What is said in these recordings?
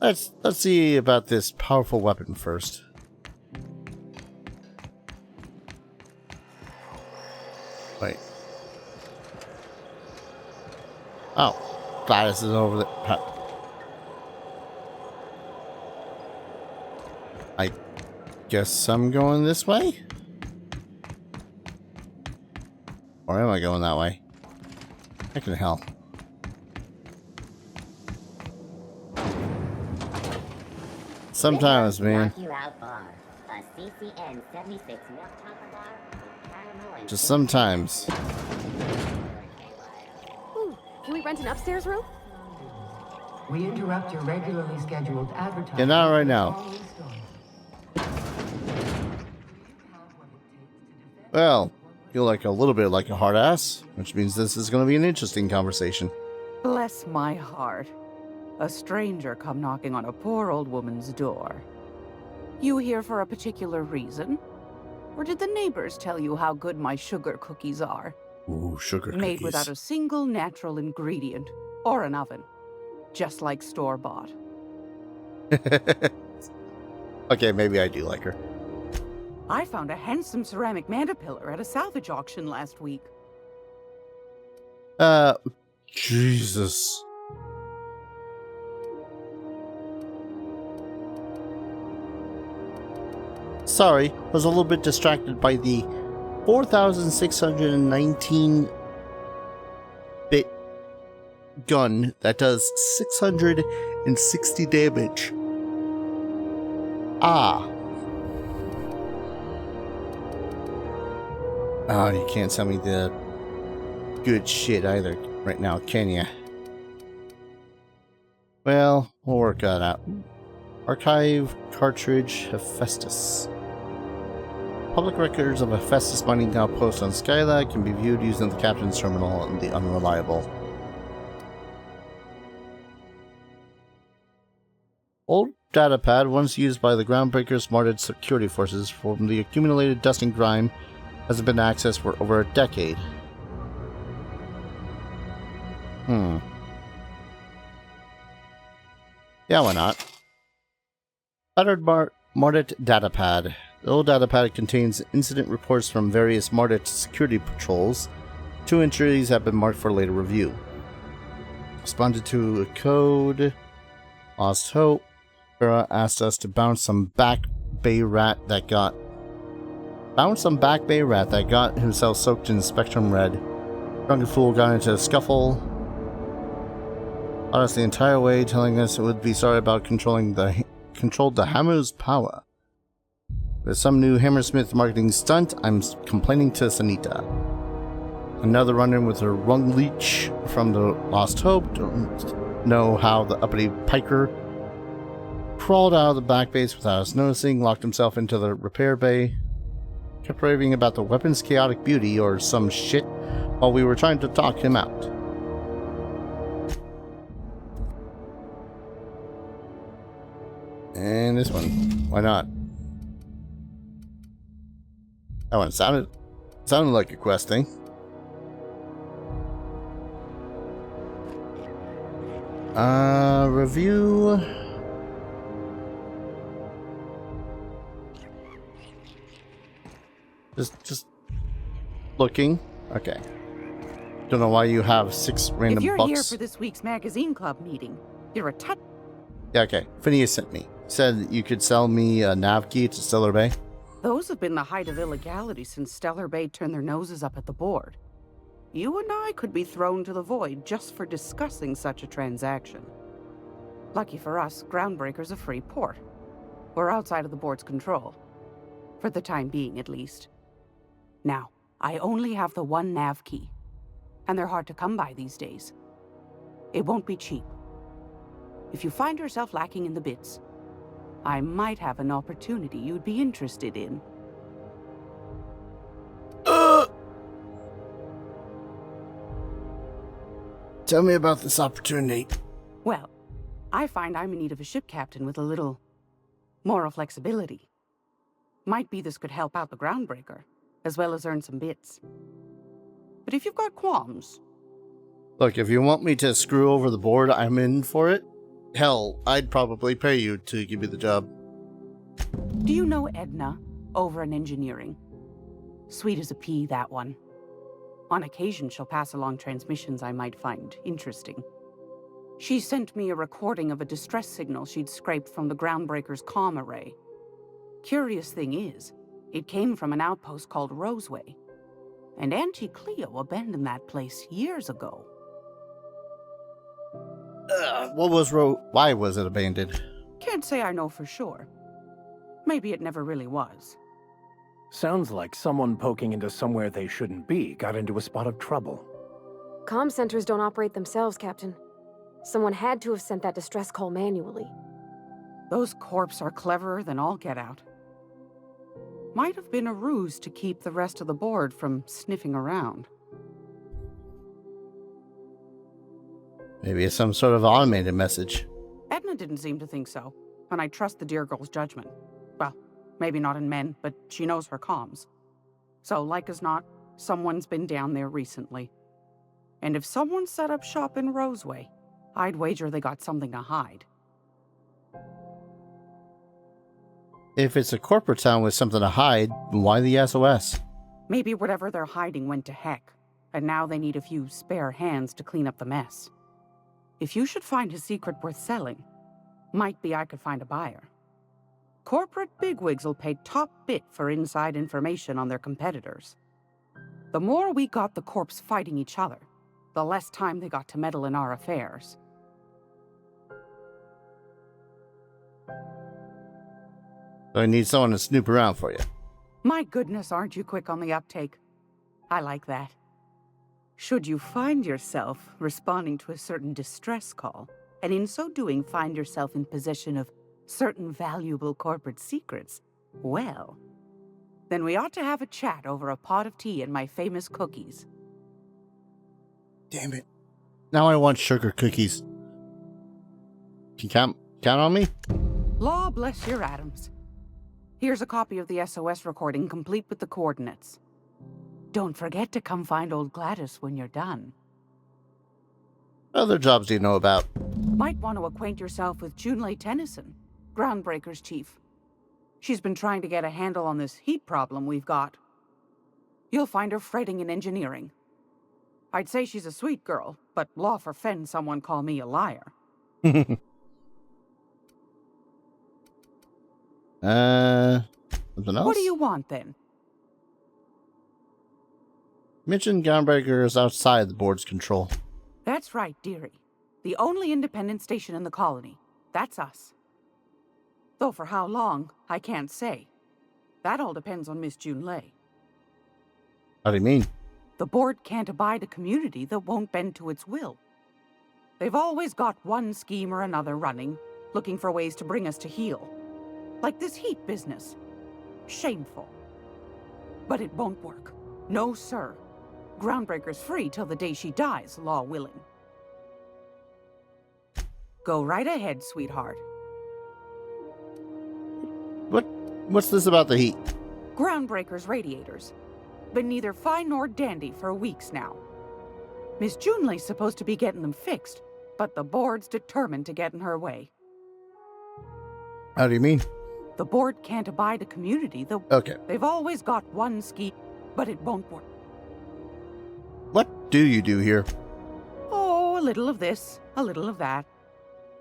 Let's see about this powerful weapon first. Wait. Oh, Gladys is over there. I guess I'm going this way? Or am I going that way? Heck in hell. Sometimes, man. Just sometimes. Ooh, can we rent an upstairs room? We interrupt your regularly scheduled advertising. Get out right now. Well, feel like a little bit like a hard ass, which means this is going to be an interesting conversation. Bless my heart. A stranger come knocking on a poor old woman's door. You here for a particular reason? Or did the neighbors tell you how good my sugar cookies are? Ooh, sugar cookies. Made without a single natural ingredient or an oven. Just like store-bought. Okay, maybe I do like her. I found a handsome ceramic mandapillar at a salvage auction last week. Jesus. Sorry, was a little bit distracted by the 4,619-bit gun that does 660 damage. Ah. Oh, you can't tell me the good shit either right now, can ya? Well, we'll work that out. Archive cartridge Hephaestus. Public records of Hephaestus mining outpost on Skylab can be viewed using the captain's terminal and the unreliable. Old datapad, once used by the Groundbreaker's smarted security forces from the accumulated dust and grime, hasn't been accessed for over a decade. Yeah, why not? Battered Mardet datapad. The old datapad contains incident reports from various Mardet security patrols. 2 entries have been marked for later review. Responded to a code. Lost hope. Vera asked us to bounce some back bay rat that got himself soaked in Spectrum Red. Drunken fool got into a scuffle. Fought us the entire way, telling us it would be sorry about controlled the hammer's power. With some new Hammersmith marketing stunt, I'm complaining to Sanita. Another run-in with her rung leech from the Lost Hope. Don't know how the uppity piker crawled out of the back base without us noticing, locked himself into the repair bay, kept raving about the weapon's chaotic beauty or some shit while we were trying to talk him out. And this one, why not? That one sounded like a quest thing. Review. Just looking. Okay. Don't know why you have 6 random If you're bucks. here for this week's magazine club meeting, you're a touch. Yeah, okay. Phineas sent me. Said you could sell me a nav key to Stellar Bay. Those have been the height of illegality since Stellar Bay turned their noses up at the board. You and I could be thrown to the void just for discussing such a transaction. Lucky for us, Groundbreaker's a free port. We're outside of the board's control. For the time being, at least. Now, I only have the 1 nav key. And they're hard to come by these days. It won't be cheap. If you find yourself lacking in the bits, I might have an opportunity you'd be interested in. Tell me about this opportunity. Well, I find I'm in need of a ship captain with a little moral flexibility. Might be this could help out the Groundbreaker, as well as earn some bits. But if you've got qualms... Look, if you want me to screw over the board, I'm in for it. Hell, I'd probably pay you to give me the job. Do you know Edna, over in engineering? Sweet as a pea, that one. On occasion, she'll pass along transmissions I might find interesting. She sent me a recording of a distress signal she'd scraped from the Groundbreaker's comm array. Curious thing is, it came from an outpost called Roseway. And Auntie Cleo abandoned that place years ago. Why was it abandoned? Can't say I know for sure. Maybe it never really was. Sounds like someone poking into somewhere they shouldn't be got into a spot of trouble. Comm centers don't operate themselves, Captain. Someone had to have sent that distress call manually. Those corps are cleverer than all get out. Might have been a ruse to keep the rest of the board from sniffing around. Maybe it's some sort of automated message. Edna didn't seem to think so, and I trust the dear girl's judgment. Well, maybe not in men, but she knows her comms. So, like as not, someone's been down there recently. And if someone set up shop in Roseway, I'd wager they got something to hide. If it's a corporate town with something to hide, why the SOS? Maybe whatever they're hiding went to heck, and now they need a few spare hands to clean up the mess. If you should find a secret worth selling, might be I could find a buyer. Corporate bigwigs will pay top bit for inside information on their competitors. The more we got the corps fighting each other, the less time they got to meddle in our affairs. So I need someone to snoop around for you. My goodness, aren't you quick on the uptake? I like that. Should you find yourself responding to a certain distress call, and in so doing find yourself in possession of certain valuable corporate secrets, well, then we ought to have a chat over a pot of tea and my famous cookies. Damn it. Now I want sugar cookies. Can you count on me? Law bless your atoms. Here's a copy of the SOS recording, complete with the coordinates. Don't forget to come find old Gladys when you're done. What other jobs do you know about? Might want to acquaint yourself with Junlei Tennyson, Groundbreaker's chief. She's been trying to get a handle on this heat problem we've got. You'll find her fretting in engineering. I'd say she's a sweet girl, but law forfend someone call me a liar. Something else? What do you want, then? Mention Groundbreaker is outside the board's control. That's right, dearie. The only independent station in the colony. That's us. Though for how long, I can't say. That all depends on Miss Junlei. How do you mean? The board can't abide a community that won't bend to its will. They've always got one scheme or another running, looking for ways to bring us to heel. Like this heat business. Shameful. But it won't work. No, sir. Groundbreaker's free till the day she dies, law willing. Go right ahead, sweetheart. What's this about the heat? Groundbreaker's radiators. Been neither fine nor dandy for weeks now. Miss Junlei's supposed to be getting them fixed, but the board's determined to get in her way. How do you mean? The board can't abide a community that... Okay. They've always got one scheme, but it won't work. What do you do here? Oh, a little of this, a little of that.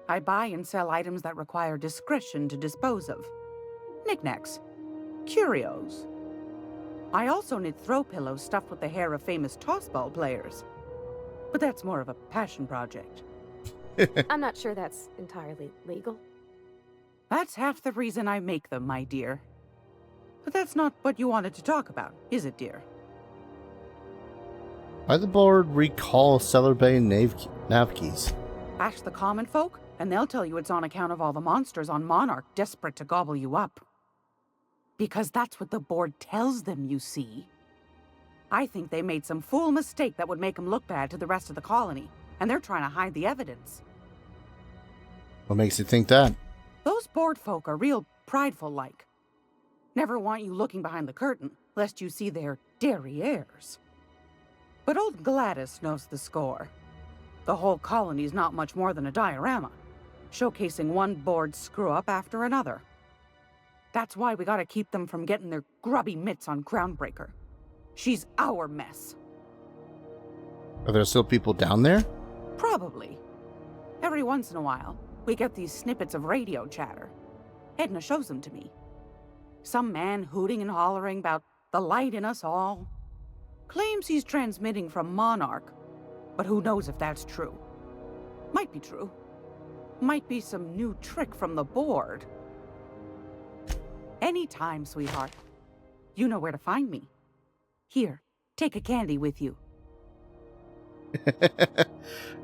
I buy and sell items that require discretion to dispose of. Knickknacks. Curios. I also knit throw pillows stuffed with the hair of famous tossball players. But that's more of a passion project. I'm not sure that's entirely legal. That's half the reason I make them, my dear. But that's not what you wanted to talk about, is it, dear? Why the board recall Stellar Bay nav keys? Ask the common folk, and they'll tell you it's on account of all the monsters on Monarch desperate to gobble you up. Because that's what the board tells them, you see. I think they made some fool mistake that would make them look bad to the rest of the colony, and they're trying to hide the evidence. What makes you think that? Those board folk are real prideful-like. Never want you looking behind the curtain, lest you see their derrieres. But old Gladys knows the score. The whole colony's not much more than a diorama. showcasing one board screw-up after another. That's why we gotta keep them from getting their grubby mitts on Groundbreaker. She's our mess. Are there still people down there? Probably. Every once in a while, we get these snippets of radio chatter. Edna shows them to me. Some man hooting and hollering about the light in us all. Claims he's transmitting from Monarch, but who knows if that's true. Might be true. Might be some new trick from the board. Anytime, sweetheart. You know where to find me. Here, take a candy with you.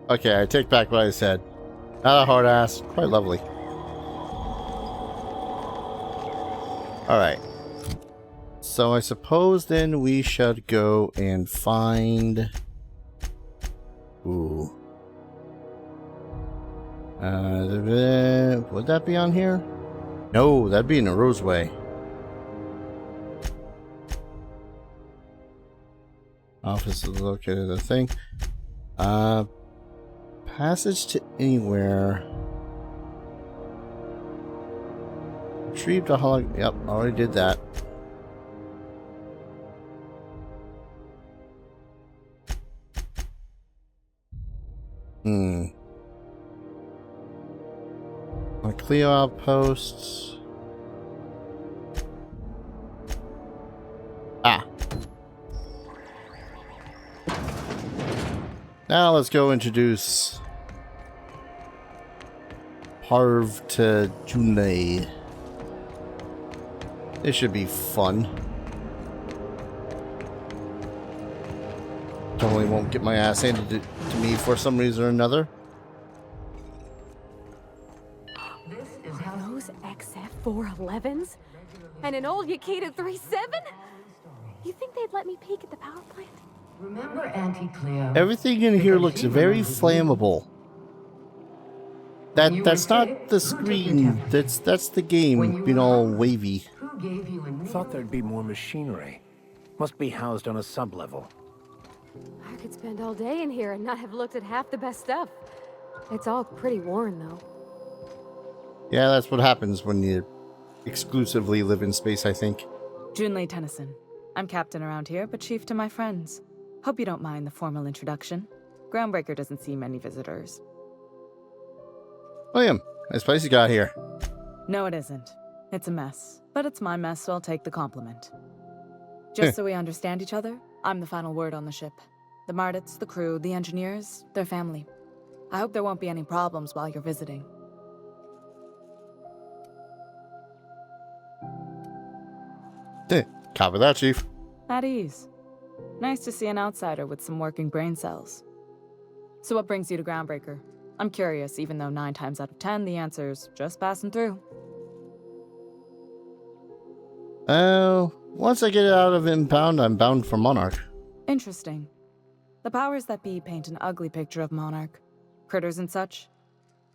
Okay, I take back what I said. Not a hard ass, quite lovely. Alright. So I suppose then we should go and find... Ooh. Would that be on here? No, that'd be in the Roseway. Office is located at the thing. Passage to anywhere. Retrieved a hologram. Yep, already did that. My Clio outposts. Now let's go introduce Harv to Junlei. This should be fun. Totally won't get my ass handed to me for some reason or another. Those XF411s? And an old Yakita 37? You think they'd let me peek at the power plant? Remember Auntie Cleo? Everything in here looks very flammable. That's not the screen. That's the game being all wavy. Who gave you a new... Thought there'd be more machinery. Must be housed on a sub-level. I could spend all day in here and not have looked at half the best stuff. It's all pretty worn, though. Yeah, that's what happens when you exclusively live in space, I think. Junlei Tennyson. I'm captain around here, but chief to my friends. Hope you don't mind the formal introduction. Groundbreaker doesn't see many visitors. William, nice place you got here. No, it isn't. It's a mess. But it's my mess, so I'll take the compliment. Just so we understand each other, I'm the final word on the ship. The Mardits, the crew, the engineers, their family. I hope there won't be any problems while you're visiting. Copy that, Chief. At ease. Nice to see an outsider with some working brain cells. So what brings you to Groundbreaker? I'm curious, even though 9 times out of 10 the answer's just passing through. Once I get out of Impound, I'm bound for Monarch. Interesting. The powers that be paint an ugly picture of Monarch. Critters and such.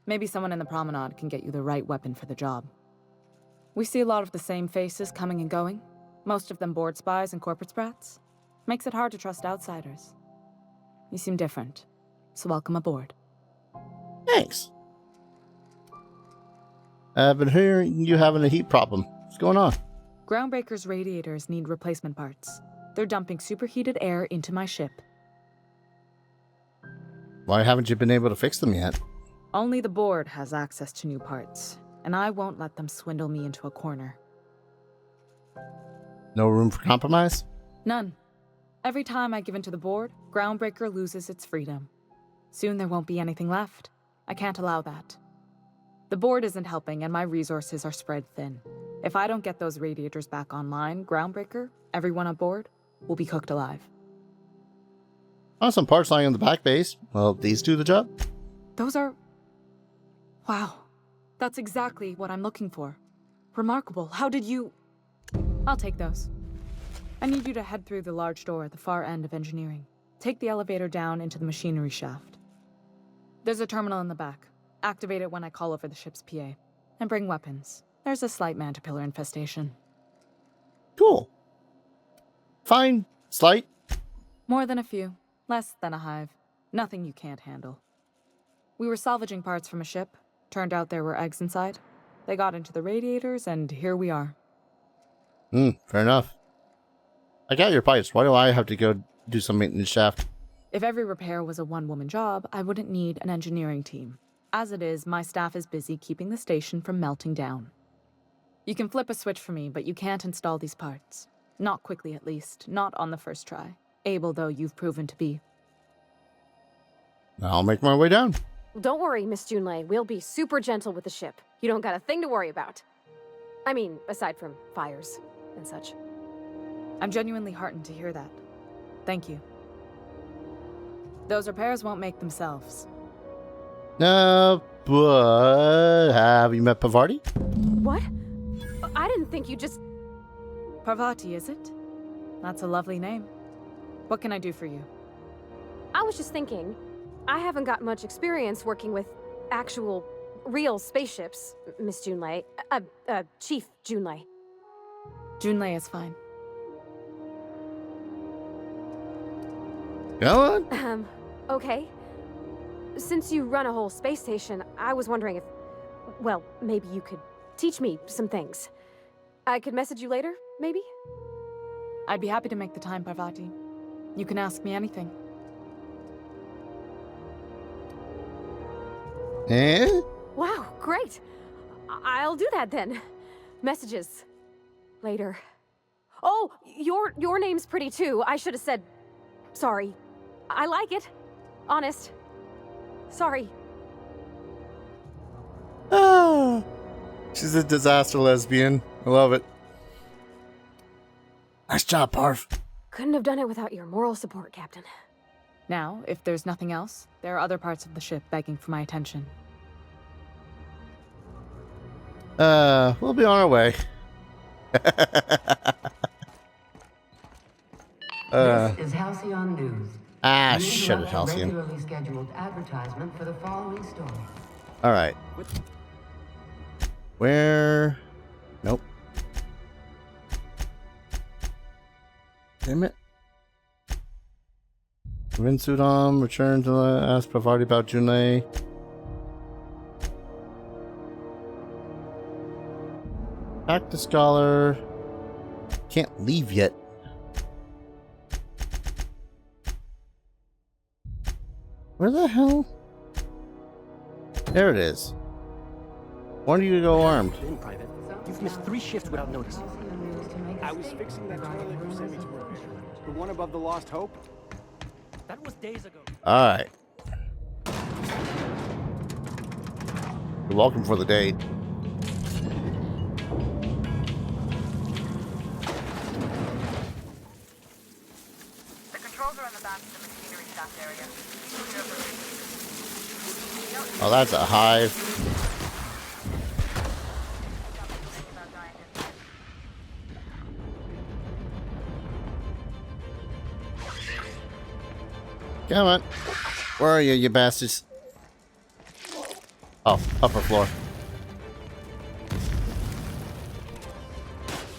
Maybe someone in the promenade can get you the right weapon for the job. We see a lot of the same faces coming and going. Most of them board spies and corporate sprats. Makes it hard to trust outsiders. You seem different, so welcome aboard. Thanks. I've been hearing you having a heat problem. What's going on? Groundbreaker's radiators need replacement parts. They're dumping superheated air into my ship. Why haven't you been able to fix them yet? Only the board has access to new parts, and I won't let them swindle me into a corner. No room for compromise? None. Every time I give in to the board, Groundbreaker loses its freedom. Soon there won't be anything left. I can't allow that. The board isn't helping, and my resources are spread thin. If I don't get those radiators back online, Groundbreaker, everyone on board, will be cooked alive. Oh, some parts lying on the back base. Well, these do the job. Those are... Wow. That's exactly what I'm looking for. Remarkable. How did you... I'll take those. I need you to head through the large door at the far end of engineering. Take the elevator down into the machinery shaft. There's a terminal in the back. Activate it when I call over the ship's PA. And bring weapons. There's a slight mantipillar infestation. Cool. Fine. Slight. More than a few. Less than a hive. Nothing you can't handle. We were salvaging parts from a ship. Turned out there were eggs inside. They got into the radiators, and here we are. Fair enough. I got your pipes. Why do I have to go do some maintenance shaft? If every repair was a one-woman job, I wouldn't need an engineering team. As it is, my staff is busy keeping the station from melting down. You can flip a switch for me, but you can't install these parts. Not quickly, at least. Not on the first try. Able though you've proven to be. I'll make my way down. Don't worry, Miss Junlei. We'll be super gentle with the ship. You don't got a thing to worry about. I mean, aside from fires and such. I'm genuinely heartened to hear that. Thank you. Those repairs won't make themselves. No, but have you met Pavarti? What? I didn't think you just... Parvati, is it? That's a lovely name. What can I do for you? I was just thinking, I haven't got much experience working with actual, real spaceships, Miss Junlei. Chief Junlei. Junlei is fine. Go on. Okay. Since you run a whole space station, I was wondering if, well, maybe you could teach me some things. I could message you later, maybe? I'd be happy to make the time, Parvati. You can ask me anything. Eh? Wow, great. I'll do that then. Messages. Later. Oh, your name's pretty too. I should have said sorry. I like it. Honest. Sorry. Ah, she's a disaster lesbian. I love it. Nice job, Parv. Couldn't have done it without your moral support, Captain. Now, if there's nothing else, there are other parts of the ship begging for my attention. We'll be on our way. This is Halcyon News. Shut it, Halcyon. Regularly scheduled advertisement for the following story. Alright. Where? Nope. Damn it. Vinsudam, return to ask Pavarti about Junlei. Back to Scholar. Can't leave yet. Where the hell? There it is. When do you go armed? In private. You've missed 3 shifts without noticing. I was fixing that toilet you sent me to repair. The one above the Lost Hope? That was days ago. Alright. You're welcome for the date. The controls are in the back of the machinery shaft area. Oh, that's a hive. Come on. Where are you, you bastards? Oh, upper floor.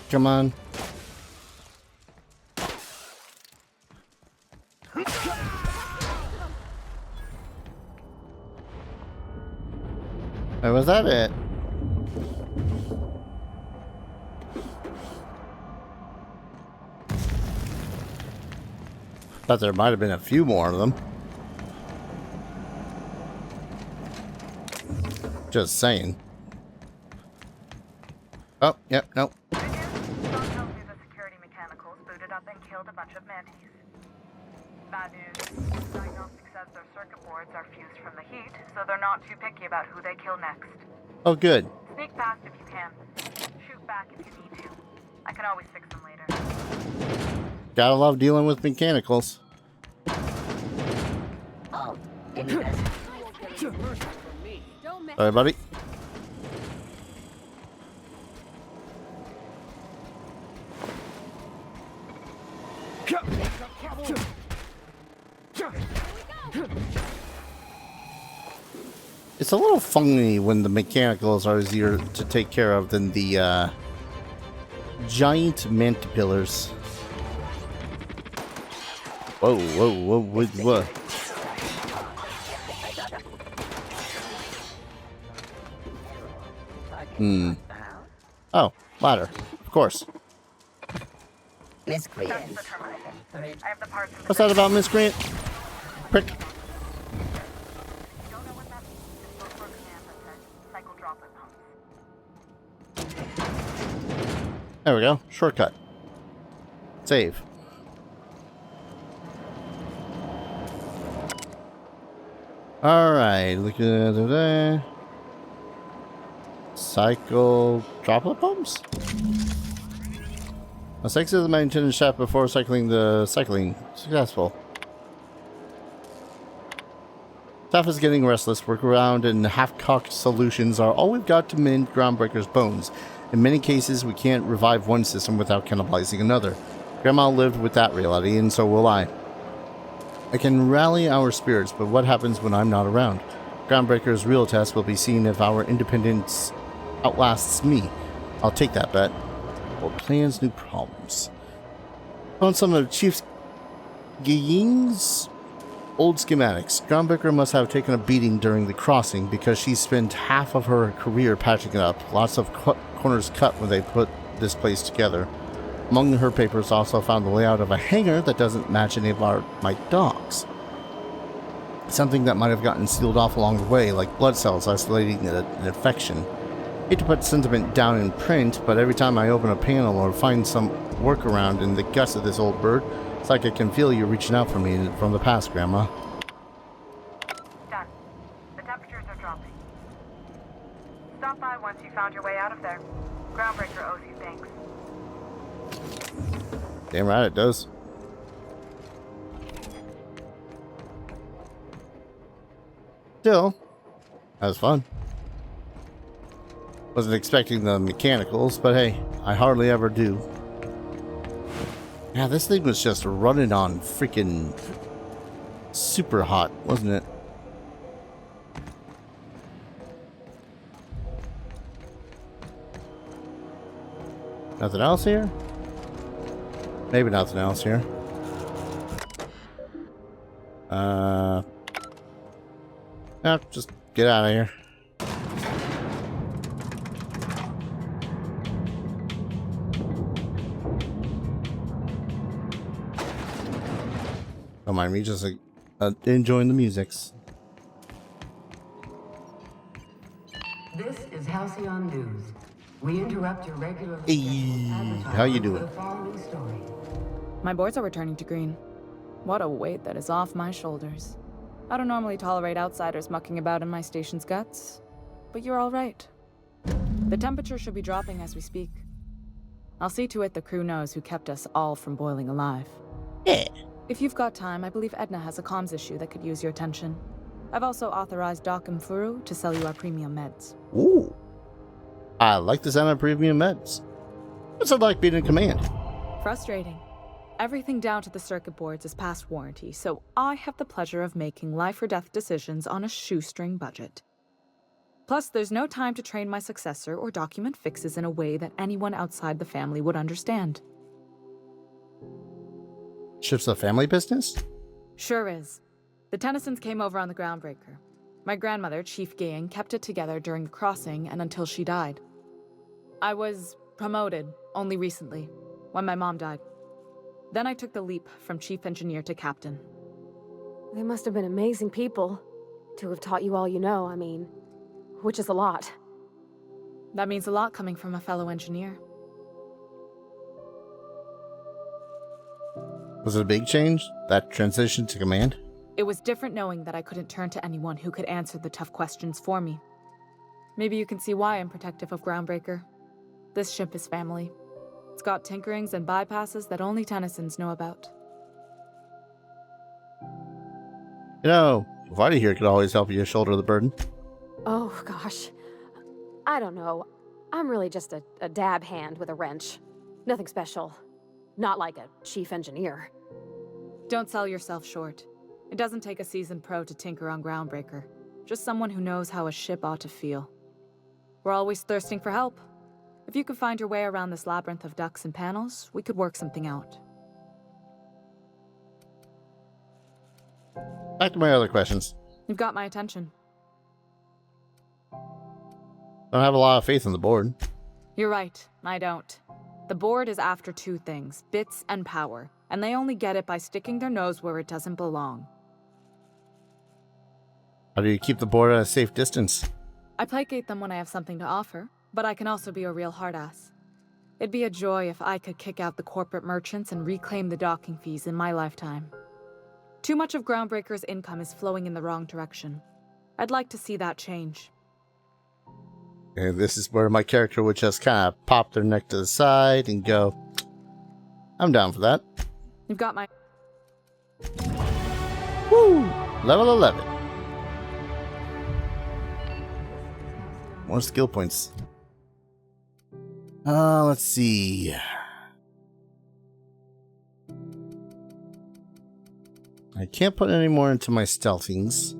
Come on. Wait, was that it? Thought there might have been a few more of them. Just saying. Oh, yep, nope. Good news. John tells me the security mechanicals booted up and killed a bunch of mantis. Bad news. Diagnostic says their circuit boards are fused from the heat, so they're not too picky about who they kill next. Oh, good. Sneak past if you can. Shoot back if you need to. I can always fix them later. Gotta love dealing with mechanicals. Oh, give me this. Sorry, buddy. It's a little funny when the mechanicals are easier to take care of than the giant mantipillars. Whoa, whoa, whoa, whoa, whoa. Oh, ladder. Of course. That's the terminal. I have the parts of the What's that about, Miscreant? Prick. Don't know what that means. Just look for a command that says cycle droplet pumps. There we go. Shortcut. Save. Alright, look at that. Cycle droplet pumps? Let's exit my intended shaft before cycling the cycling. Successful. Staff is getting restless. Workaround and half-cocked solutions are all we've got to mend Groundbreaker's bones. In many cases, we can't revive one system without cannibalizing another. Grandma lived with that reality, and so will I. I can rally our spirits, but what happens when I'm not around? Groundbreaker's real test will be seeing if our independence outlasts me. I'll take that bet. Old plans, new problems. On some of Chief Giying's old schematics, Groundbreaker must have taken a beating during the crossing because she spent half of her career patching it up. Lots of corners cut when they put this place together. Among her papers, also found the layout of a hangar that doesn't match any of my dogs. Something that might have gotten sealed off along the way, like blood cells isolating an infection. Hate to put sentiment down in print, but every time I open a panel or find some workaround in the guts of this old bird, it's like I can feel you reaching out for me from the past, Grandma. Done. The temperatures are dropping. Stop by once you found your way out of there. Groundbreaker owes you thanks. Damn right it does. Still, that was fun. Wasn't expecting the mechanicals, but hey, I hardly ever do. Yeah, this thing was just running on freaking super hot, wasn't it? Nothing else here? Maybe nothing else here. No, just get out of here. Don't mind me, just enjoying the musics. This is Halcyon News. We interrupt your regular How you doing? for the following story. My boards are returning to green. What a weight that is off my shoulders. I don't normally tolerate outsiders mucking about in my station's guts, but you're all right. The temperature should be dropping as we speak. I'll see to it the crew knows who kept us all from boiling alive. Yeah. If you've got time, I believe Edna has a comms issue that could use your attention. I've also authorized Doc and Furu to sell you our premium meds. Ooh. I like the sound of premium meds. What's it like being in command? Frustrating. Everything down to the circuit boards is past warranty, so I have the pleasure of making life or death decisions on a shoestring budget. Plus, there's no time to train my successor or document fixes in a way that anyone outside the family would understand. Ship's a family business? Sure is. The Tennysons came over on the Groundbreaker. My grandmother, Chief Giying, kept it together during the crossing and until she died. I was promoted only recently, when my mom died. Then I took the leap from chief engineer to captain. They must have been amazing people to have taught you all you know, I mean, which is a lot. That means a lot coming from a fellow engineer. Was it a big change, that transition to command? It was different knowing that I couldn't turn to anyone who could answer the tough questions for me. Maybe you can see why I'm protective of Groundbreaker. This ship is family. It's got tinkerings and bypasses that only Tennysons know about. You know, Vardy here could always help you shoulder the burden. Oh, gosh. I don't know. I'm really just a dab hand with a wrench. Nothing special. Not like a chief engineer. Don't sell yourself short. It doesn't take a seasoned pro to tinker on Groundbreaker. Just someone who knows how a ship ought to feel. We're always thirsting for help. If you could find your way around this labyrinth of ducts and panels, we could work something out. Back to my other questions. You've got my attention. I don't have a lot of faith in the board. You're right, I don't. The board is after two things, bits and power, and they only get it by sticking their nose where it doesn't belong. How do you keep the board at a safe distance? I placate them when I have something to offer, but I can also be a real hard-ass. It'd be a joy if I could kick out the corporate merchants and reclaim the docking fees in my lifetime. Too much of Groundbreaker's income is flowing in the wrong direction. I'd like to see that change. And this is where my character would just kind of pop their neck to the side and go, I'm down for that. You've got my... Woo! Level 11. More skill points. Let's see. I can't put any more into my stealthings.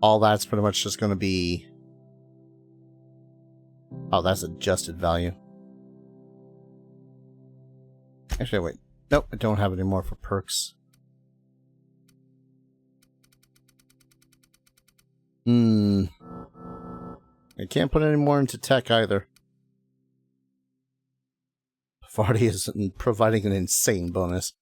All that's pretty much just going to be... Oh, that's adjusted value. Actually, wait. Nope, I don't have any more for perks. I can't put any more into tech either. Vardy is providing an insane bonus.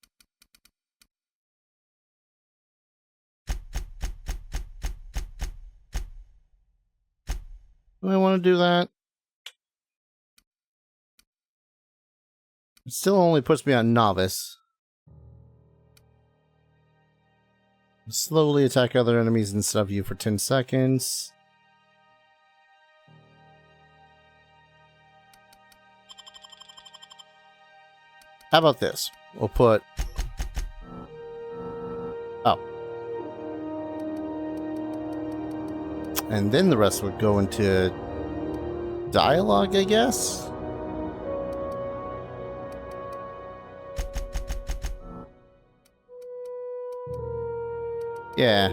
Do I want to do that? It still only puts me on novice. Slowly attack other enemies instead of you for 10 seconds. How about this? We'll put... Oh. And then the rest would go into dialogue, I guess? Yeah.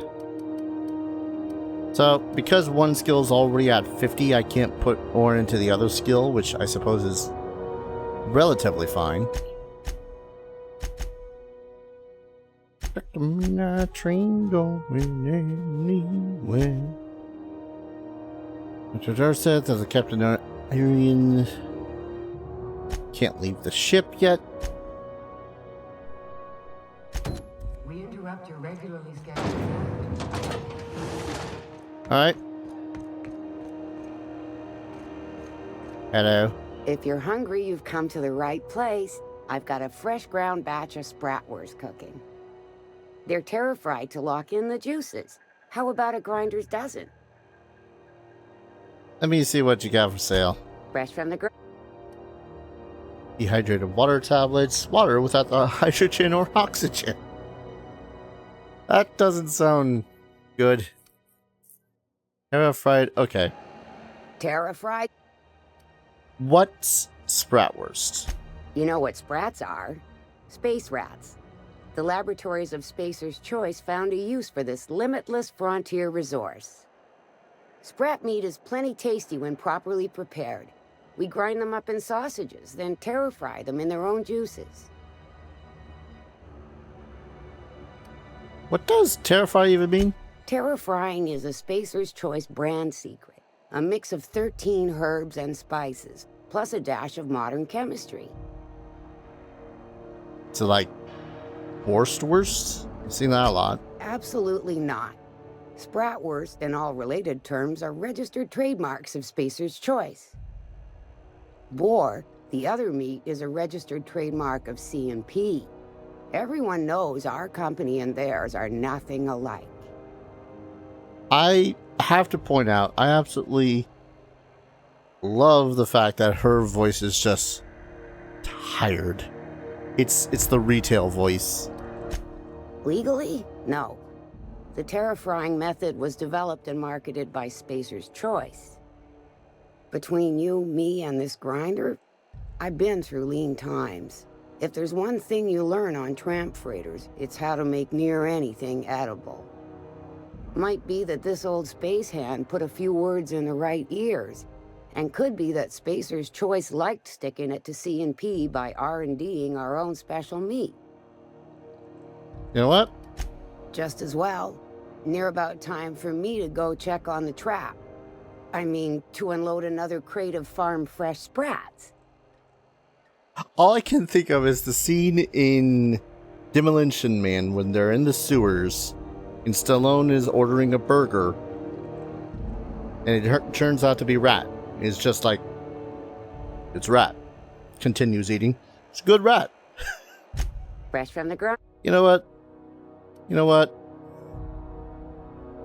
So, because one skill is already at 50, I can't put more into the other skill, which I suppose is relatively fine. The midnight train going anywhere. Mr. Darset, as a Captain Arian, can't leave the ship yet. We interrupt your regularly scheduled flight. Alright. Hello. If you're hungry, you've come to the right place. I've got a fresh ground batch of spratwurst cooking. They're terra-fried to lock in the juices. How about a grinder's dozen? Let me see what you got for sale. Fresh from the Dehydrated water tablets. Water without the hydrogen or oxygen. That doesn't sound good. Terra-fried. Okay. terra-fried? What's spratwurst? You know what sprats are? Space rats. The laboratories of Spacer's Choice found a use for this limitless frontier resource. Sprat meat is plenty tasty when properly prepared. We grind them up in sausages, then terra-fry them in their own juices. What does terra-fry even mean? Terra-frying is a Spacer's Choice brand secret. A mix of 13 herbs and spices, plus a dash of modern chemistry. So like Wurst? I've seen that a lot. Absolutely not. Spratwurst and all related terms are registered trademarks of Spacer's Choice. Boar, the other meat, is a registered trademark of C&P. Everyone knows our company and theirs are nothing alike. I have to point out, I absolutely love the fact that her voice is just tired. It's the retail voice. Legally? No. The terra-frying method was developed and marketed by Spacer's Choice. Between you, me, and this grinder, I've been through lean times. If there's one thing you learn on tramp freighters, it's how to make near anything edible. Might be that this old space hand put a few words in the right ears, and could be that Spacer's Choice liked sticking it to C&P by R&Ding our own special meat. You know what? Just as well. Near about time for me to go check on the trap. I mean, to unload another crate of farm fresh sprats. All I can think of is the scene in Demolition Man when they're in the sewers and Stallone is ordering a burger and it turns out to be rat. It's just like, it's rat. Continues eating. It's a good rat. Fresh from the ground. You know what?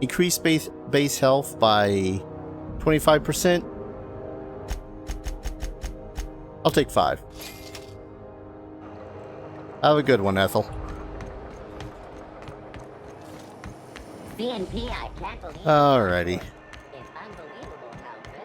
Increase base health by 25%. I'll take 5. Have a good one, Ethel. BNP, I can't believe. Alrighty.